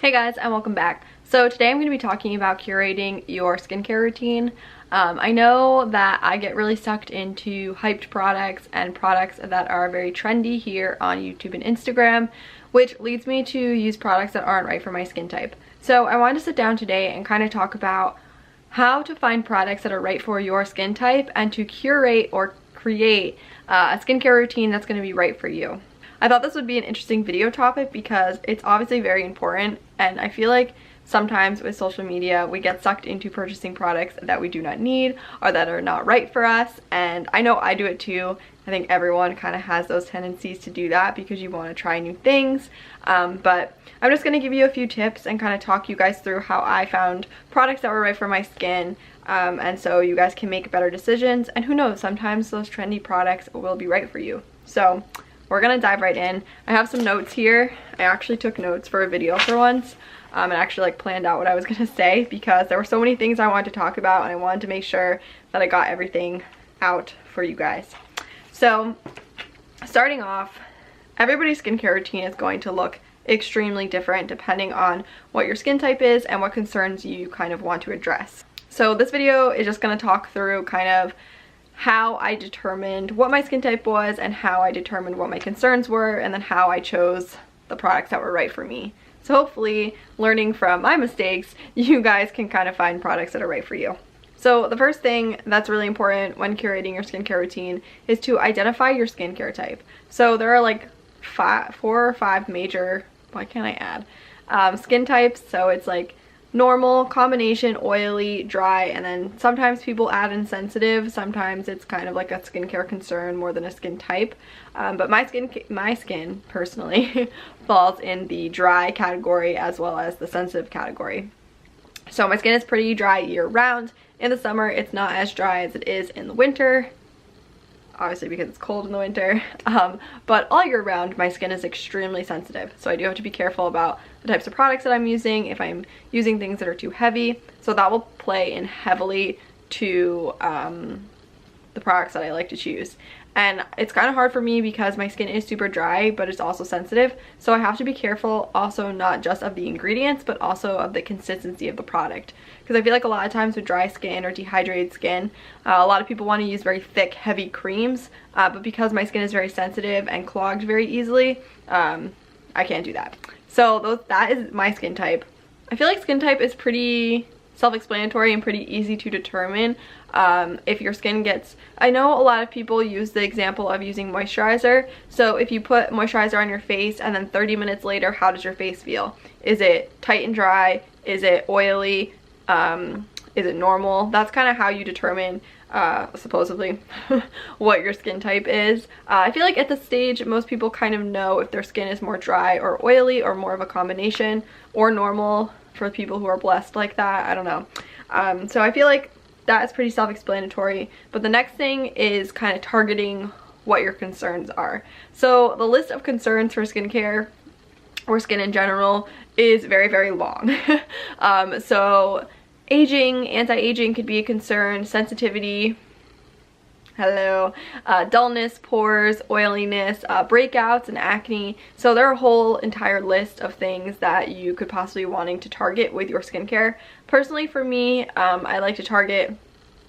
Hey guys, and welcome back. So today I'm going to be talking about curating your skincare routine. I know that I get really sucked into hyped products and products that are very trendy here on YouTube and Instagram, which leads me to use products that aren't right for my skin type. So I wanted to sit down today and kind of talk about how to find products that are right for your skin type and to curate or create a skincare routine that's going to be right for you. I thought this would be an interesting video topic because it's obviously very important, and I feel like sometimes with social media we get sucked into purchasing products that we do not need or that are not right for us, and I know I do it too. I think everyone kind of has those tendencies to do that because you want to try new things, but I'm just going to give you a few tips and kind of talk you guys through how I found products that were right for my skin, and so you guys can make better decisions, and who knows, sometimes those trendy products will be right for you. So we're gonna dive right in. I have some notes here. I actually took notes for a video for once, and actually planned out what I was gonna say because there were so many things I wanted to talk about and I wanted to make sure that I got everything out for you guys. So starting off, everybody's skincare routine is going to look extremely different depending on what your skin type is and what concerns you kind of want to address. So this video is just gonna talk through kind of how I determined what my skin type was and how I determined what my concerns were, and then how I chose the products that were right for me. So hopefully, learning from my mistakes, you guys can kind of find products that are right for you. So the first thing that's really important when curating your skincare routine is to identify your skincare type. So there are like 4 or 5 major, why can't I add, skin types. So it's like normal, combination, oily, dry, and then sometimes people add in sensitive. Sometimes it's kind of like a skincare concern more than a skin type. But my skin personally falls in the dry category as well as the sensitive category. So my skin is pretty dry year round. In the summer, it's not as dry as it is in the winter, obviously because it's cold in the winter, but all year round my skin is extremely sensitive, so I do have to be careful about the types of products that I'm using, if I'm using things that are too heavy, so that will play in heavily to the products that I like to choose. And it's kind of hard for me because my skin is super dry, but it's also sensitive, so I have to be careful also not just of the ingredients but also of the consistency of the product, because I feel like a lot of times with dry skin or dehydrated skin, a lot of people want to use very thick, heavy creams, but because my skin is very sensitive and clogged very easily, I can't do that. So that is my skin type. I feel like skin type is pretty self-explanatory and pretty easy to determine. If your skin gets, I know a lot of people use the example of using moisturizer. So if you put moisturizer on your face and then 30 minutes later, how does your face feel? Is it tight and dry? Is it oily? Is it normal? That's kind of how you determine supposedly what your skin type is. I feel like at this stage most people kind of know if their skin is more dry or oily or more of a combination or normal for people who are blessed like that. I don't know. So I feel like that is pretty self-explanatory, but the next thing is kind of targeting what your concerns are. So the list of concerns for skincare or skin in general is very, very long. So aging, anti-aging could be a concern, sensitivity, dullness, pores, oiliness, breakouts, and acne. So there are a whole entire list of things that you could possibly wanting to target with your skincare. Personally for me, I like to target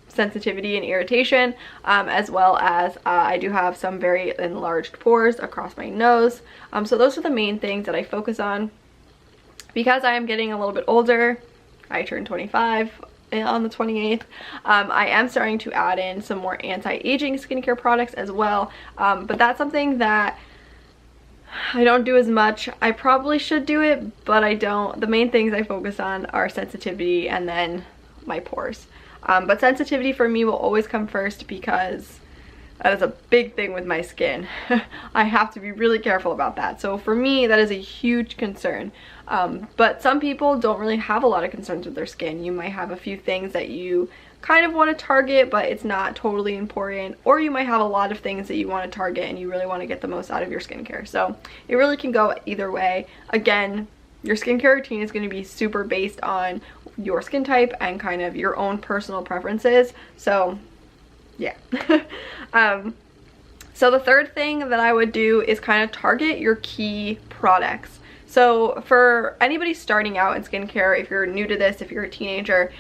sensitivity and irritation, as well as I do have some very enlarged pores across my nose. So those are the main things that I focus on. Because I am getting a little bit older, I turned 25 on the 28th, I am starting to add in some more anti-aging skincare products as well, but that's something that I don't do as much. I probably should do it, but I don't. The main things I focus on are sensitivity and then my pores. But sensitivity for me will always come first because that is a big thing with my skin. I have to be really careful about that. So for me, that is a huge concern. But some people don't really have a lot of concerns with their skin. You might have a few things that you kind of want to target, but it's not totally important. Or you might have a lot of things that you want to target and you really want to get the most out of your skincare. So it really can go either way. Again, your skincare routine is going to be super based on your skin type and kind of your own personal preferences. So yeah. So the third thing that I would do is kind of target your key products. So for anybody starting out in skincare, if you're new to this, if you're a teenager,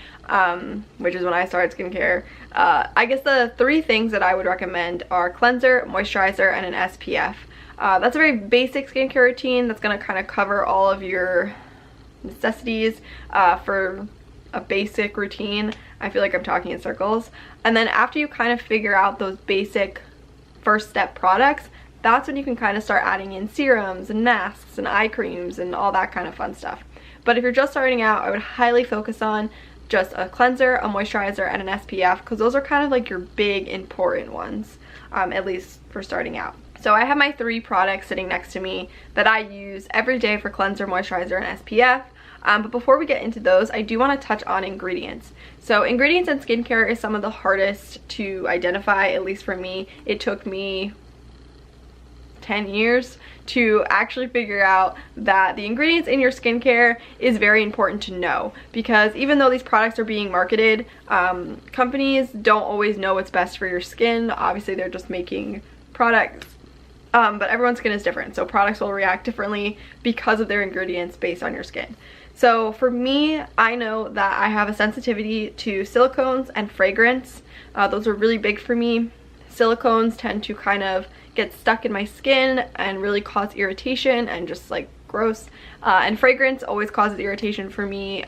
which is when I started skincare, I guess the 3 things that I would recommend are cleanser, moisturizer, and an SPF. That's a very basic skincare routine that's going to kind of cover all of your necessities for a basic routine. I feel like I'm talking in circles. And then after you kind of figure out those basic first step products, that's when you can kind of start adding in serums and masks and eye creams and all that kind of fun stuff. But if you're just starting out, I would highly focus on just a cleanser, a moisturizer, and an SPF, because those are kind of like your big important ones, at least for starting out. So I have my 3 products sitting next to me that I use every day for cleanser, moisturizer, and SPF. But before we get into those, I do want to touch on ingredients. So ingredients in skincare is some of the hardest to identify, at least for me. It took me 10 years to actually figure out that the ingredients in your skincare is very important to know, because even though these products are being marketed, companies don't always know what's best for your skin. Obviously they're just making products, but everyone's skin is different, so products will react differently because of their ingredients based on your skin. So for me, I know that I have a sensitivity to silicones and fragrance. Those are really big for me. Silicones tend to kind of get stuck in my skin and really cause irritation and just like gross. And fragrance always causes irritation for me.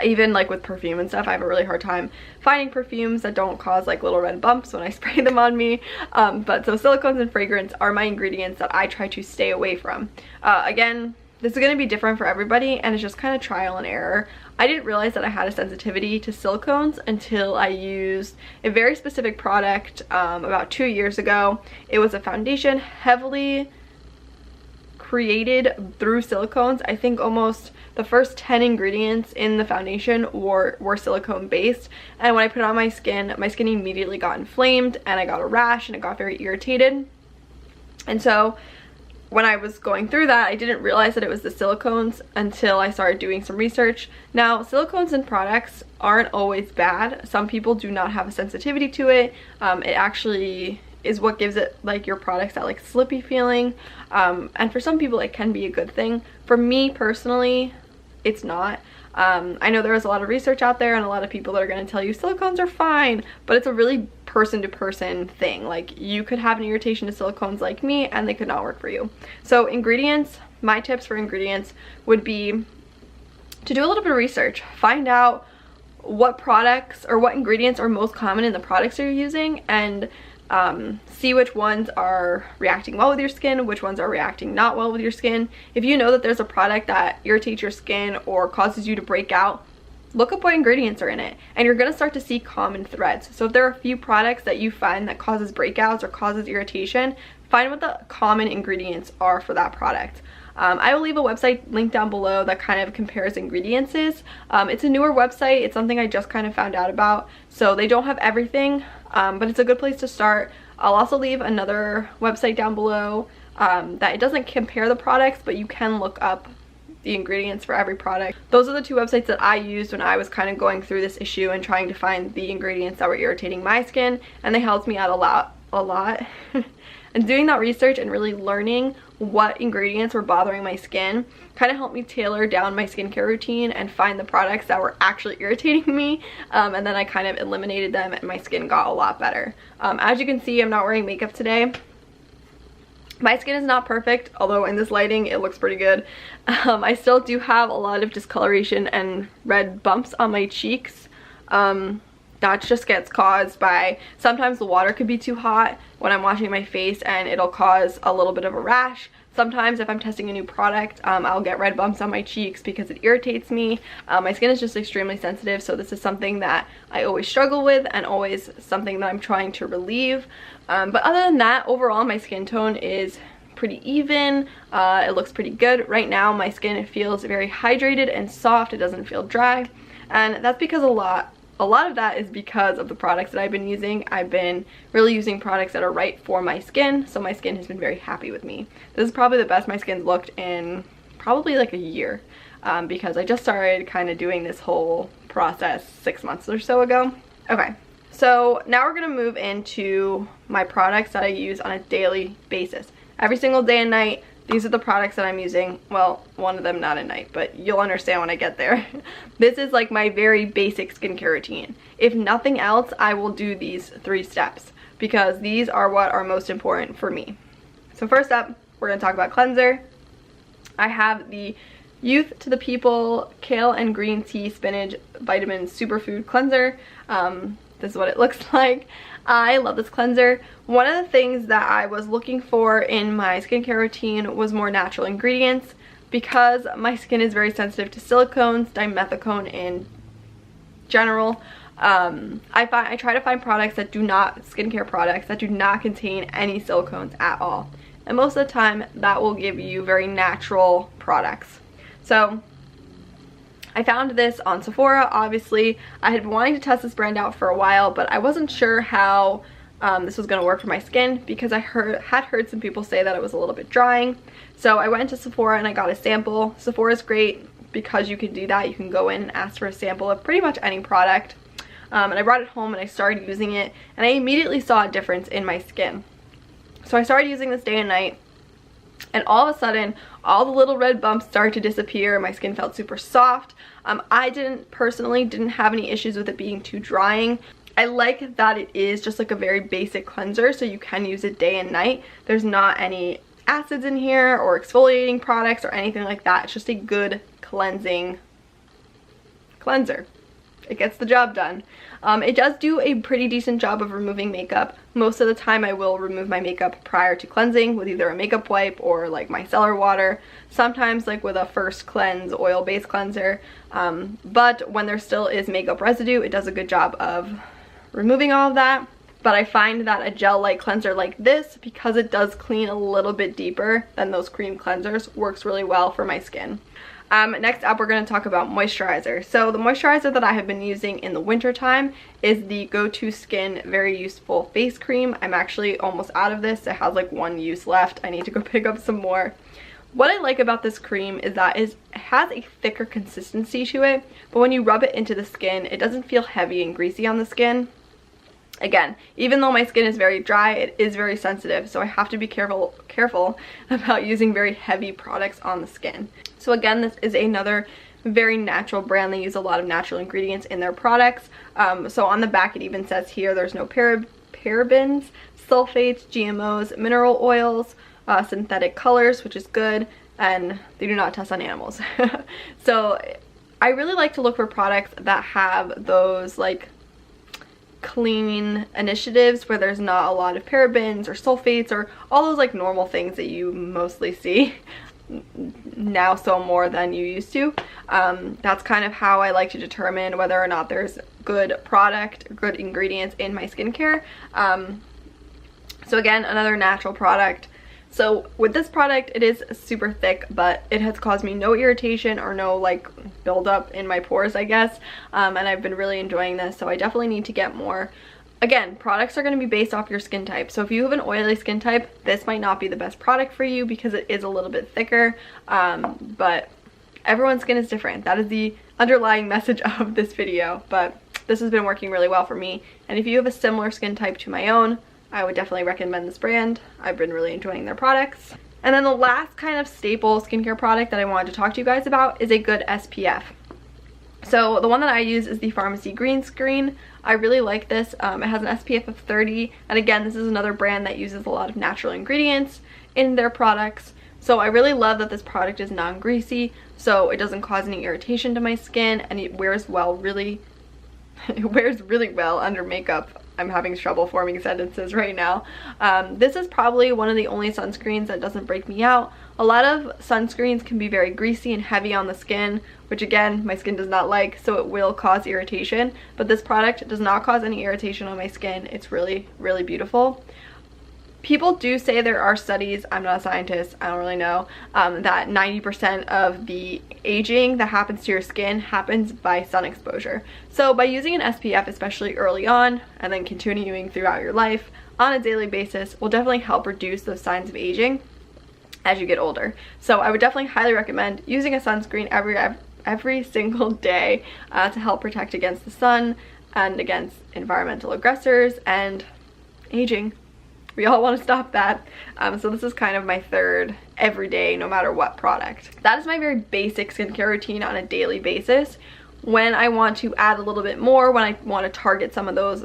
Even like with perfume and stuff, I have a really hard time finding perfumes that don't cause like little red bumps when I spray them on me. But so silicones and fragrance are my ingredients that I try to stay away from. Again, this is going to be different for everybody, and it's just kind of trial and error. I didn't realize that I had a sensitivity to silicones until I used a very specific product about 2 years ago. It was a foundation heavily created through silicones. I think almost the first 10 ingredients in the foundation were silicone based, and when I put it on my skin immediately got inflamed and I got a rash and it got very irritated. And so when I was going through that, I didn't realize that it was the silicones until I started doing some research. Now, silicones in products aren't always bad. Some people do not have a sensitivity to it. It actually is what gives it like your products that like slippy feeling. And for some people it can be a good thing. For me personally, it's not. I know there is a lot of research out there and a lot of people that are going to tell you silicones are fine, but it's a really person to person thing. Like, you could have an irritation to silicones like me and they could not work for you. So ingredients, my tips for ingredients would be to do a little bit of research. Find out what products or what ingredients are most common in the products you're using, and see which ones are reacting well with your skin, which ones are reacting not well with your skin. If you know that there's a product that irritates your skin or causes you to break out, look up what ingredients are in it, and you're going to start to see common threads. So if there are a few products that you find that causes breakouts or causes irritation, find what the common ingredients are for that product. I will leave a website link down below that kind of compares ingredients. It's a newer website. It's something I just kind of found out about, so they don't have everything, but it's a good place to start. I'll also leave another website down below that it doesn't compare the products, but you can look up the ingredients for every product. Those are the 2 websites that I used when I was kind of going through this issue and trying to find the ingredients that were irritating my skin, and they helped me out a lot. And doing that research and really learning what ingredients were bothering my skin kind of helped me tailor down my skincare routine and find the products that were actually irritating me, and then I kind of eliminated them and my skin got a lot better. As you can see, I'm not wearing makeup today. My skin is not perfect, although in this lighting it looks pretty good. I still do have a lot of discoloration and red bumps on my cheeks. That just gets caused by, sometimes the water could be too hot when I'm washing my face and it'll cause a little bit of a rash. Sometimes if I'm testing a new product, I'll get red bumps on my cheeks because it irritates me. My skin is just extremely sensitive, so this is something that I always struggle with and always something that I'm trying to relieve. But other than that, overall my skin tone is pretty even. It looks pretty good. Right now my skin feels very hydrated and soft. It doesn't feel dry, and that's because a lot of that is because of the products that I've been using. I've been really using products that are right for my skin, so my skin has been very happy with me. This is probably the best my skin's looked in probably like a year, because I just started kind of doing this whole process 6 months or so ago. Okay, so now we're gonna move into my products that I use on a daily basis. Every single day and night, these are the products that I'm using. Well, one of them not at night, but you'll understand when I get there. This is like my very basic skincare routine. If nothing else, I will do these 3 steps because these are what are most important for me. So first up, we're gonna talk about cleanser. I have the Youth to the People Kale and Green Tea Spinach Vitamin Superfood Cleanser. This is what it looks like. I love this cleanser. One of the things that I was looking for in my skincare routine was more natural ingredients because my skin is very sensitive to silicones, dimethicone in general. I try to find products that skincare products that do not contain any silicones at all. And most of the time that will give you very natural products. So I found this on Sephora. Obviously, I had been wanting to test this brand out for a while, but I wasn't sure how this was going to work for my skin because I had heard some people say that it was a little bit drying. So I went to Sephora and I got a sample. Sephora is great because you can do that. You can go in and ask for a sample of pretty much any product. And I brought it home and I started using it, and I immediately saw a difference in my skin. So I started using this day and night, and all of a sudden all the little red bumps started to disappear. My skin felt super soft. I personally didn't have any issues with it being too drying. I like that it is just like a very basic cleanser, so you can use it day and night. There's not any acids in here or exfoliating products or anything like that. It's just a good cleansing cleanser. It gets the job done. It does do a pretty decent job of removing makeup. Most of the time I will remove my makeup prior to cleansing with either a makeup wipe or like micellar water. Sometimes like with a first cleanse oil-based cleanser. But when there still is makeup residue, it does a good job of removing all of that. But I find that a gel-like cleanser like this, because it does clean a little bit deeper than those cream cleansers, works really well for my skin. Next up, we're going to talk about moisturizer. So the moisturizer that I have been using in the winter time is the Go-To Skin Very Useful Face Cream. I'm actually almost out of this. It has like 1 use left. I need to go pick up some more. What I like about this cream is that it has a thicker consistency to it, but when you rub it into the skin, it doesn't feel heavy and greasy on the skin. Again, even though my skin is very dry, it is very sensitive, so I have to be careful about using very heavy products on the skin. So again, this is another very natural brand. They use a lot of natural ingredients in their products. So on the back it even says here there's no parabens, sulfates, GMOs, mineral oils, synthetic colors, which is good, and they do not test on animals. So I really like to look for products that have those like clean initiatives where there's not a lot of parabens or sulfates or all those like normal things that you mostly see now, so more than you used to. That's kind of how I like to determine whether or not there's good product, good ingredients in my skincare. So again, another natural product. So with this product, it is super thick, but it has caused me no irritation or no like buildup in my pores, I guess. And I've been really enjoying this, so I definitely need to get more. Again, products are going to be based off your skin type. So if you have an oily skin type, this might not be the best product for you because it is a little bit thicker. But everyone's skin is different. That is the underlying message of this video. But this has been working really well for me. And if you have a similar skin type to my own, I would definitely recommend this brand. I've been really enjoying their products. And then the last kind of staple skincare product that I wanted to talk to you guys about is a good SPF. So the one that I use is the Pharmacy Green Screen. I really like this. It has an SPF of 30, and again, this is another brand that uses a lot of natural ingredients in their products. So I really love that this product is non-greasy, so it doesn't cause any irritation to my skin, and it wears well, it wears really well under makeup. I'm having trouble forming sentences right now. This is probably one of the only sunscreens that doesn't break me out. A lot of sunscreens can be very greasy and heavy on the skin, which again, my skin does not like, so it will cause irritation. But this product does not cause any irritation on my skin. It's really, really beautiful. People do say, there are studies, I'm not a scientist, I don't really know, that 90% of the aging that happens to your skin happens by sun exposure. So by using an SPF, especially early on, and then continuing throughout your life on a daily basis, will definitely help reduce those signs of aging as you get older. So I would definitely highly recommend using a sunscreen every single day to help protect against the sun and against environmental aggressors and aging. We all want to stop that. So this is kind of my third every day, no matter what product. That is my very basic skincare routine on a daily basis. When I want to add a little bit more, when I want to target some of those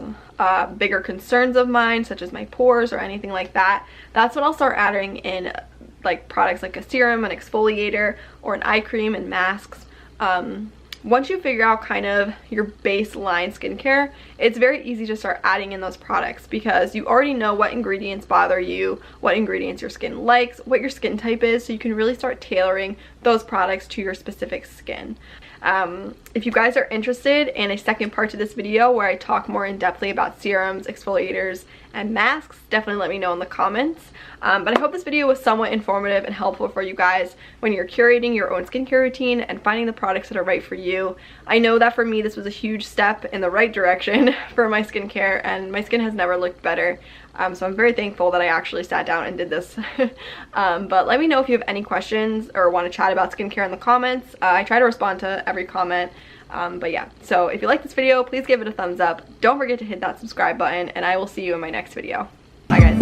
bigger concerns of mine, such as my pores or anything like that, that's when I'll start adding in like products like a serum, an exfoliator, or an eye cream and masks. Once you figure out kind of your baseline skincare, it's very easy to start adding in those products because you already know what ingredients bother you, what ingredients your skin likes, what your skin type is, so you can really start tailoring those products to your specific skin. If you guys are interested in a second part to this video where I talk more in depthly about serums, exfoliators, and masks, definitely let me know in the comments. But I hope this video was somewhat informative and helpful for you guys when you're curating your own skincare routine and finding the products that are right for you. I know that for me this was a huge step in the right direction for my skincare, and my skin has never looked better. So I'm very thankful that I actually sat down and did this. But let me know if you have any questions or want to chat about skincare in the comments. I try to respond to every comment. But yeah, so if you like this video, please give it a thumbs up. Don't forget to hit that subscribe button, and I will see you in my next video. Bye guys.